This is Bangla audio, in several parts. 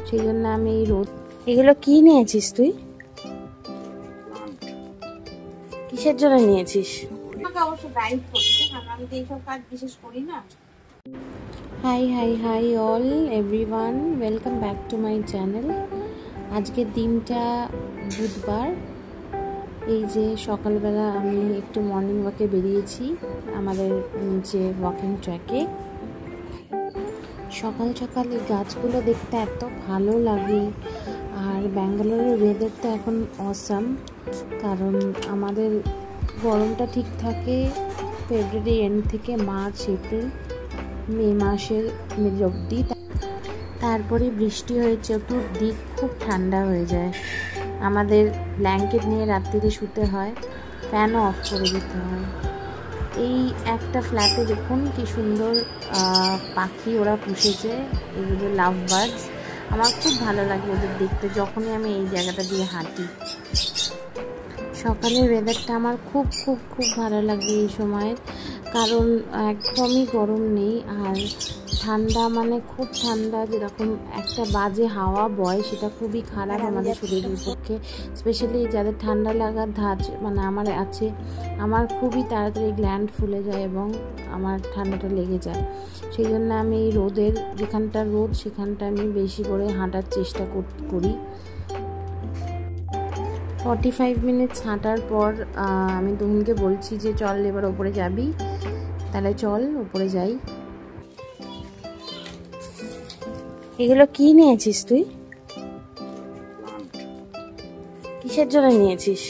সেই জন্য আমি এই রোদ। এগুলো কি নিয়েছিস তুই? কিসের জন্য নিয়েছিস? High high high all everyone, welcome back to my channel. আজকের দিনটা বুধবার। এই যে সকালবেলা আমি একটু মর্নিং ওয়াকে বেরিয়েছি আমাদের নিচে ওয়াকিং ট্র্যাকে। সকাল সকাল এই গাছগুলো দেখতে এত ভালো লাগে। আর ব্যাঙ্গালোরের ওয়েদারটা এখন অসাম, কারণ আমাদের গরমটা ঠিক থাকে ফেব্রুয়ারি এন্ড থেকে মার্চ এপ্রিল মে মাসের মিড অবধি। তারপরে বৃষ্টি হয়ে চতুর্দিক খুব ঠান্ডা হয়ে যায়। আমাদের ব্ল্যাঙ্কেট নিয়ে রাত্রিরে শুতে হয়, ফ্যানও অফ করে দিতে হয়। এই একটা ফ্ল্যাটে দেখুন কি সুন্দর পাখি ওরা পুষেছে, এগুলো লাভ বার্ডস। আমার খুব ভালো লাগে ওদের দেখতে যখনই আমি এই জায়গাটা দিয়ে হাঁটি। সকালের ওয়েদারটা আমার খুব খুব খুব ভালো লাগে এই সময়ের, কারণ একদমই গরম নেই আর ঠান্ডা, মানে খুব ঠান্ডা। যেরকম একটা বাজে হাওয়া বয় সেটা খুবই খারাপ আমাদের শরীরের পক্ষে, স্পেশালি যাদের ঠান্ডা লাগার ধাঁচ মানে আমার আছে। আমার খুবই তাড়াতাড়ি গ্ল্যান্ড ফুলে যায় এবং আমার ঠান্ডাটা লেগে যায়। সেই জন্য আমি এই রোদের, যেখানটা রোদ সেখানটা আমি বেশি করে হাঁটার চেষ্টা করি। 45 মিনিটস হাঁটার পর আমি তুহিনকে বলছি যে চল এবার ওপরে যাবি, তাহলে চল উপরে যাই। এগুলো কি নিয়েছিস তুই? কিসের জন্য নিয়েছিস?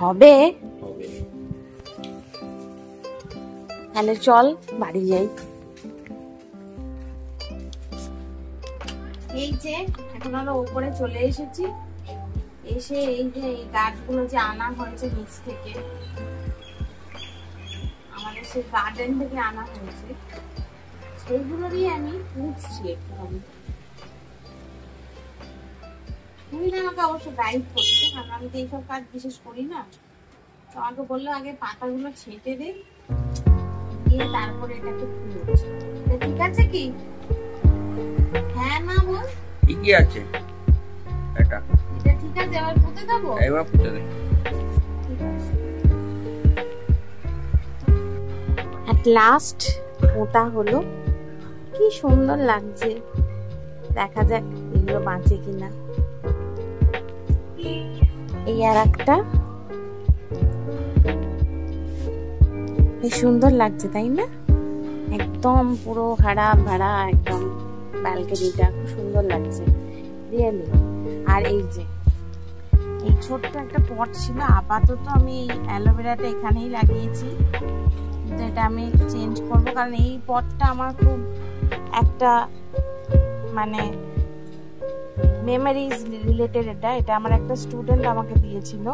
হবে, তাহলে চল বাড়ি যাই। এই যে এখন আমরা উপরে চলে এসেছি। এসে এই যে এই গাছগুলো যে আনা হয়েছে নিচ থেকে, আমাদের সেই গার্ডেন থেকে আনা হয়েছে, সেইগুলোরই আমি পুঁতছি একটুখানি। তুমি না আমাকে অবশ্য গাইড করছো, কারণ আমি তো এইসব কাজ বিশেষ করি না। তো আমাকে বললো আগে পাতাগুলো ছেঁটে দে, দিয়ে তারপরে এটাকে পুঁতছি। ঠিক আছে কি? হ্যাঁ না বল। ঠিকই আছে। এটা ঠিক আছে, এবার পুঁতে দেবো। এবার পুঁতে দে। এট লাস্ট ওটা হলো, কি সুন্দর লাগছে। দেখা যাক এগুলো বাঁচে কিনা। এই আর একটা, বেশ সুন্দর লাগছে তাই না? একদম পুরো হারা ভাড়া একদম ব্যালকনিটা খুব সুন্দর লাগছে রিয়েলি। আর এই যে এই ছোট্ট একটা পট ছিল, আপাতত আমি এই অ্যালোভেরাটা এখানেই লাগিয়েছি। এটা আমি চেঞ্জ করব, কারণ এই পটটা আমার খুব একটা মানে মেমোরিজ রিলেটেড। এটা আমার একটা স্টুডেন্ট আমাকে দিয়েছিল।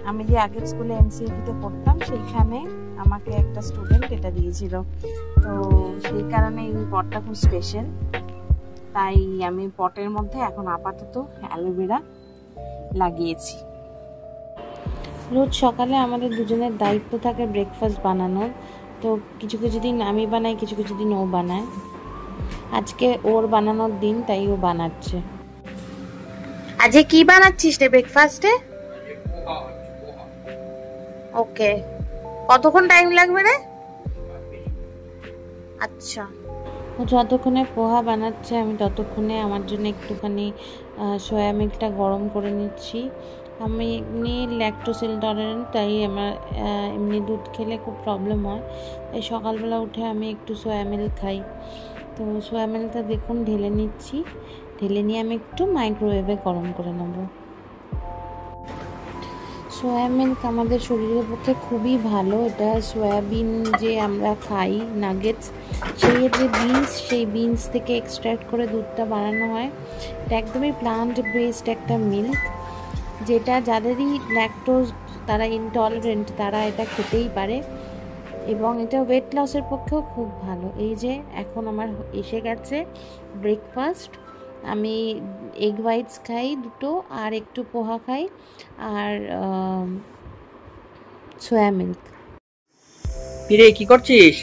আমি যে আগের স্কুলে এমসিএফিতে পড়তাম সেইখানে আমাকে একটা স্টুডেন্ট এটা দিয়েছিল, তো সেই কারণে এই পটটা খুব স্পেশাল। তাই আমি পটের মধ্যে এখন আপাতত অ্যালোভেরা লাগিয়েছি। রোজ সকালে আমাদের দুজনের দায়িত্ব থাকে ব্রেকফাস্ট বানানোর। তো কিছু কিছু দিন আমি বানাই, কিছু কিছু দিন ও বানায়। আজকে ওর বানানোর দিন, তাই ও বানাচ্ছে। আজকে কি বানাচ্ছিস রে ব্রেকফাস্টে? ওকে, কতক্ষণ টাইম লাগবে রে? আচ্ছা, ও যতক্ষণে পোহা বানাচ্ছে আমি ততক্ষণে আমার জন্য একটুখানি সয়া মিল্কটা গরম করে নিচ্ছি। আমি এমনি ল্যাকটোজ ইনটলারেন্ট, তাই আমার এমনি দুধ খেলে খুব প্রবলেম হয়। তাই সকালবেলা উঠে আমি একটু সয়া মিল্ক খাই। তো সয়া মিল্কটা দেখুন ঢেলে নিচ্ছি। ঢেলে নিয়ে আমি একটু মাইক্রোওয়েভে গরম করে নেব। সয়া মিল্ক আমাদের শরীরের পক্ষে খুবই ভালো। এটা সয়াবিন যে আমরা খাই নাগেটস, সেই যে বিনস, সেই বিনস থেকে এক্সট্র্যাক্ট করে দুধটা বানানো হয়। এটা একদমই প্লান্ট বেসড একটা মিল্ক, যেটা যাদেরই ল্যাকটোজ তারা ইনটলারেন্ট তারা এটা খেতেই পারে, এবং এটা ওয়েট লসের পক্ষেও খুব ভালো। এই যে এখন আমার এসে গেছে ব্রেকফাস্ট। আমি এগ হোয়াইটস খাই দুটো, আর একটু পোহা খাই, আর সয়া মিল্ক। ফিরে কি করছিস?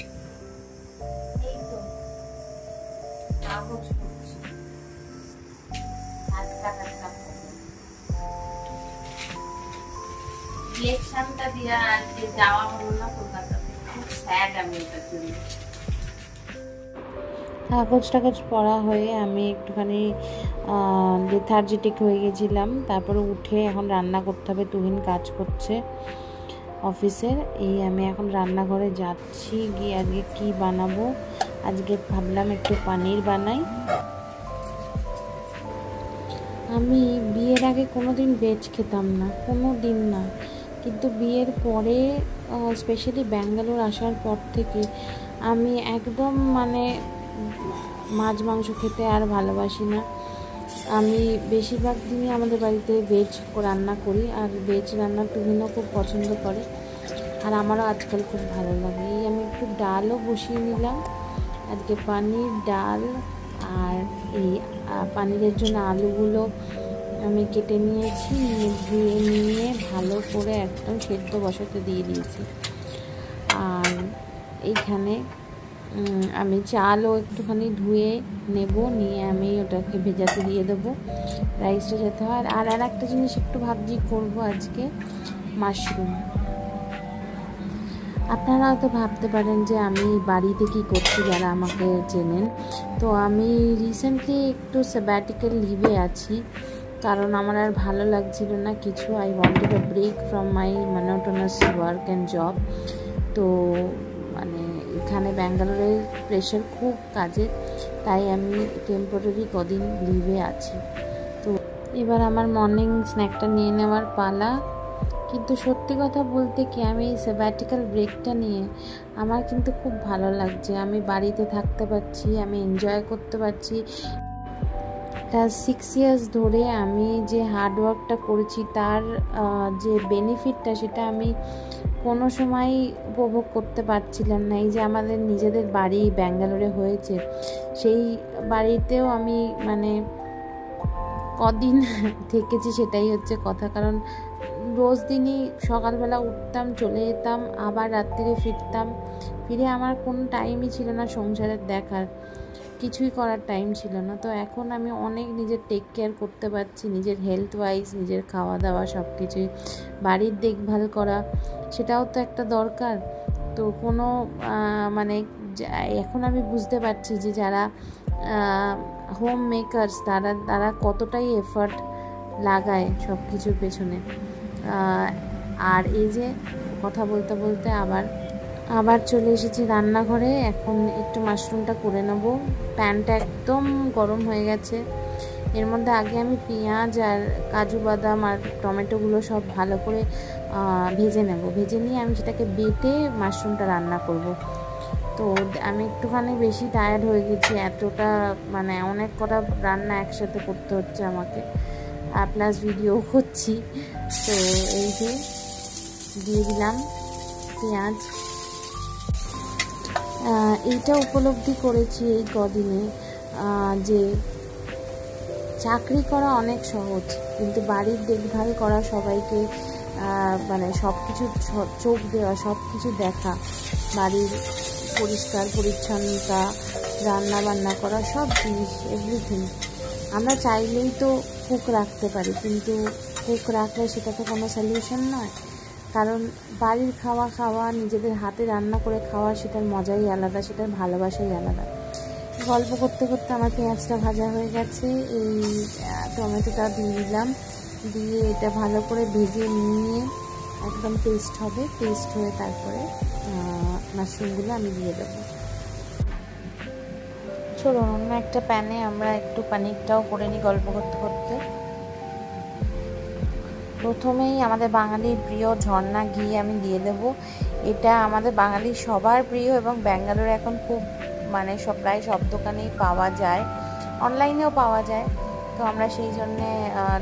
দিয়ে আজকে যাওয়া হলো না কলকাতাতে, খুব স্যাড আমি এটার জন্য। কাগজ টাগজ পড়া হয়ে আমি একটুখানি লেথার্জিটিক হয়ে গেছিলাম। তারপরে উঠে এখন রান্না করতে হবে, তুহিন কাজ করছে অফিসের। এই আমি এখন রান্নাঘরে যাচ্ছি, গিয়ে আজকে কি বানাবো। আজকে ভাবলাম একটু পনির বানাই। আমি বিয়ের আগে কোনোদিন ভেজ খেতাম না, কোনো দিন না, কিন্তু বিয়ের পরে স্পেশালি ব্যাঙ্গালোর আসার পর থেকে আমি একদম মানে মাছ মাংস খেতে আর ভালোবাসি না। আমি বেশিরভাগ দিনই আমাদের বাড়িতে ভেজ রান্না করি, আর ভেজ রান্না তুহিনও খুব পছন্দ করে, আর আমারও আজকাল খুব ভালো লাগে। এই আমি একটু ডালও বসিয়ে নিলাম আজকে, পনির, ডাল, আর এই পনিরের জন্য আলুগুলো আমি কেটে নিয়েছি, ধুয়ে নিয়ে ভালো করে একদম সেদ্ধ বসাতে দিয়ে দিয়েছি। আর এইখানে আমি চালও একটুখানি ধুয়ে নেব, নিয়ে আমি ওটাকে ভেজাতে দিয়ে দেবো, রাইসটা যেতে হয়। আর একটা জিনিস একটু ভাবছি করবো আজকে, মাশরুম। আপনারা হয়তো ভাবতে পারেন যে আমি বাড়িতে কি করছি, যারা আমাকে চেনেন। তো আমি রিসেন্টলি একটু স্যাবাটিক্যাল লিভে আছি, কারণ আমার আর ভালো লাগছিল না কিছু। I wanted a break from my monotonous work and job. তো মানে এখানে ব্যাঙ্গালোরের প্রেশার খুব কাজের, তাই আমি টেম্পোরারি কদিন লিভে আছি। তো এবার আমার মর্নিং স্ন্যাকটা নিয়ে নেওয়ার পালা। কিন্তু সত্যি কথা বলতে কি, আমি এই স্যাবাটিক্যাল ব্রেকটা নিয়ে আমার কিন্তু খুব ভালো লাগছে। আমি বাড়িতে থাকতে পারছি, আমি এনজয় করতে পারছি। 6 ইয়ার্স ধরে আমি যে হার্ডওয়ার্কটা করেছি, তার যে বেনিফিটটা, সেটা আমি কোনো সময় উপভোগ করতে পারছিলাম না। এই যে আমাদের নিজেদের বাড়ি ব্যাঙ্গালোরে হয়েছে, সেই বাড়িতেও আমি মানে কদিন থেকেছি সেটাই হচ্ছে কথা। কারণ রোজ দিনই সকালবেলা উঠতাম, চলে যেতাম, আবার রাত্রিরে ফিরতাম। ফিরে আমার কোনো টাইমই ছিল না সংসারের দেখার, কিছুই করার টাইম ছিল না। তো এখন আমি অনেক নিজের টেক কেয়ার করতে পারছি, নিজের হেলথ ওয়াইজ, নিজের খাওয়া দাওয়া সব কিছুই, বাড়ির দেখভাল করা, সেটাও তো একটা দরকার। তো কোনো মানে এখন আমি বুঝতে পারছি যে যারা হোম মেকার্স, তারা কতটাই এফার্ট লাগায় সব কিছুর পেছনে। আর এই যে কথা বলতে বলতে আবার চলে এসেছি রান্নাঘরে। এখন একটু মাশরুমটা করে নেব। প্যানটা একদম গরম হয়ে গেছে। এর মধ্যে আগে আমি পেঁয়াজ আর কাজু বাদাম আর টমেটোগুলো সব ভালো করে ভেজে নেব। ভেজে নিয়ে আমি সেটাকে বেটে মাশরুমটা রান্না করব। তো আমি একটুখানি বেশি টায়ার্ড হয়ে গেছি, এতটা মানে অনেক কটা রান্না একসাথে করতে হচ্ছে আমাকে, প্লাস ভিডিও করছি। তো এই যে দিয়ে দিলাম পেঁয়াজ। এইটা উপলব্ধি করেছি এই কদিনে যে চাকরি করা অনেক সহজ, কিন্তু বাড়ির দেখভাল করা, সবাইকে মানে সব কিছু চোখ দেওয়া, সব কিছু দেখা, বাড়ির পরিষ্কার পরিচ্ছন্নতা, রান্না বান্না করা, সব জিনিস, এভরিথিং। আমরা চাইলেই তো কুক রাখতে পারি, কিন্তু কুক রাখলে সেটা তো কোনো সলিউশন নয়। কারণ বাড়ির খাওয়া, নিজেদের হাতে রান্না করে খাওয়া, সেটার মজাই আলাদা, সেটার ভালোবাসাই আলাদা। গল্প করতে করতে আমার পেঁয়াজটা ভাজা হয়ে গেছে। এই টমেটোটা দিয়ে দিলাম, দিয়ে এটা ভালো করে ভেজে নিয়ে একদম পেস্ট হবে। পেস্ট হয়ে তারপরে মাশরুমগুলো আমি দিয়ে দেবো। চলুন অন্য একটা প্যানে আমরা একটু পনিরটাও করে নিই গল্প করতে করতে। প্রথমেই আমাদের বাঙালির প্রিয় ঝর্ণা ঘি আমি দিয়ে দেবো। এটা আমাদের বাঙালির সবার প্রিয়, এবং ব্যাঙ্গালোরে এখন খুব মানে প্রায় সব দোকানেই পাওয়া যায়, অনলাইনেও পাওয়া যায়। তো আমরা সেই জন্যে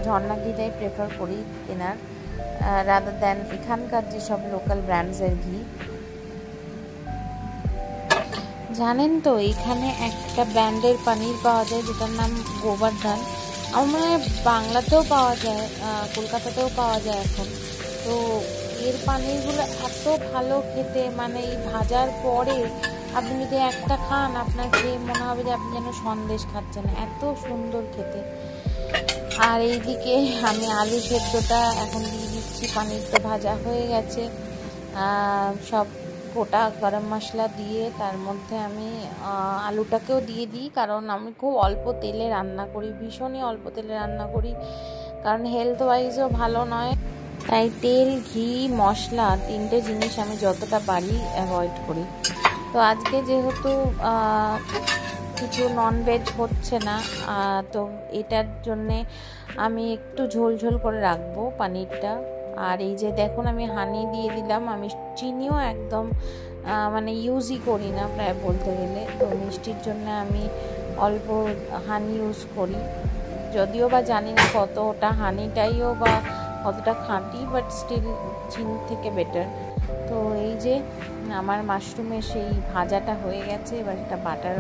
ঝর্ণা ঘিটাই প্রেফার করি কেনার, রাদার দ্যান এখানকার যেসব লোকাল ব্র্যান্ডসের ঘি। জানেন তো এখানে একটা ব্র্যান্ডের পনির পাওয়া যায় যেটার নাম গোবর্ধন। আমার মনে হয় বাংলাতেও পাওয়া যায়, কলকাতাতেও পাওয়া যায় এখন। তো এর পনিরগুলো এত ভালো খেতে, মানে এই ভাজার পরে আপনি যদি একটা খান, আপনার খেয়ে মনে হবে যে আপনি যেন সন্দেশ খাচ্ছেন, এত সুন্দর খেতে। আর এইদিকে আমি আলু সেদ্ধটা এখন দিয়ে দিচ্ছি, পনিরটা ভাজা হয়ে গেছে। সব গোটা গরম মশলা দিয়ে তার মধ্যে আমি আলুটাকেও দিয়ে দিই, কারণ আমি খুব অল্প তেলে রান্না করি, ভীষণই অল্প তেলে রান্না করি, কারণ হেলথ ওয়াইজও ভালো নয়। তাই তেল, ঘি, মশলা 3টে জিনিস আমি যতটা পারি অ্যাভয়েড করি। তো আজকে যেহেতু কিছু ননভেজ হচ্ছে না, তো এটার জন্যে আমি একটু ঝোল ঝোল করে রাখবো পানিরটা। আর এই যে দেখুন আমি হানি দিয়ে দিলাম, আমি চিনিও একদম মানে ইউজই করি না প্রায় বলতে গেলে। তো মিষ্টির জন্য আমি অল্প হানি ইউজ করি, যদিও বা জানি না কতটা হানিটাইও বা কতটা খাঁটি, বাট স্টিল চিনির থেকে বেটার। তো এই যে আমার মাশরুমের সেই ভাজাটা হয়ে গেছে, এবার এটা বাটার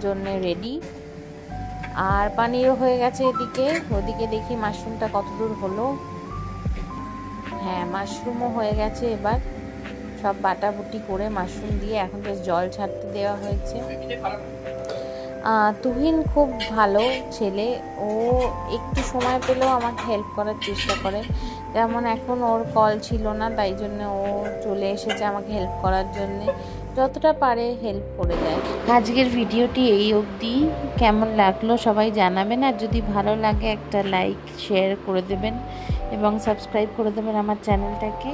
জন্য রেডি। আর পানিরও হয়ে গেছে এদিকে। ওদিকে দেখি মাশরুমটা কতদূর হলো। হ্যাঁ, মাশরুমও হয়ে গেছে। এবার সব বাটাবুটি করে মাশরুম দিয়ে এখন বেশ জল ছাড়তে দেওয়া হয়েছে। তুহিন খুব ভালো ছেলে, ও একটু সময় পেলেও আমাকে হেল্প করার চেষ্টা করে। যেমন এখন ওর কল ছিল না, তাই জন্য ও চলে এসেছে আমাকে হেল্প করার জন্যে, যতটা পারে হেল্প করে দেয়। আজকের ভিডিওটি এই অবধি। কেমন লাগলো সবাই জানাবেন, আর যদি ভালো লাগে একটা লাইক শেয়ার করে দেবেন এবং সাবস্ক্রাইব করে দেবেন আমার চ্যানেলটাকে।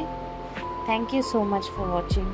Thank you so much for watching.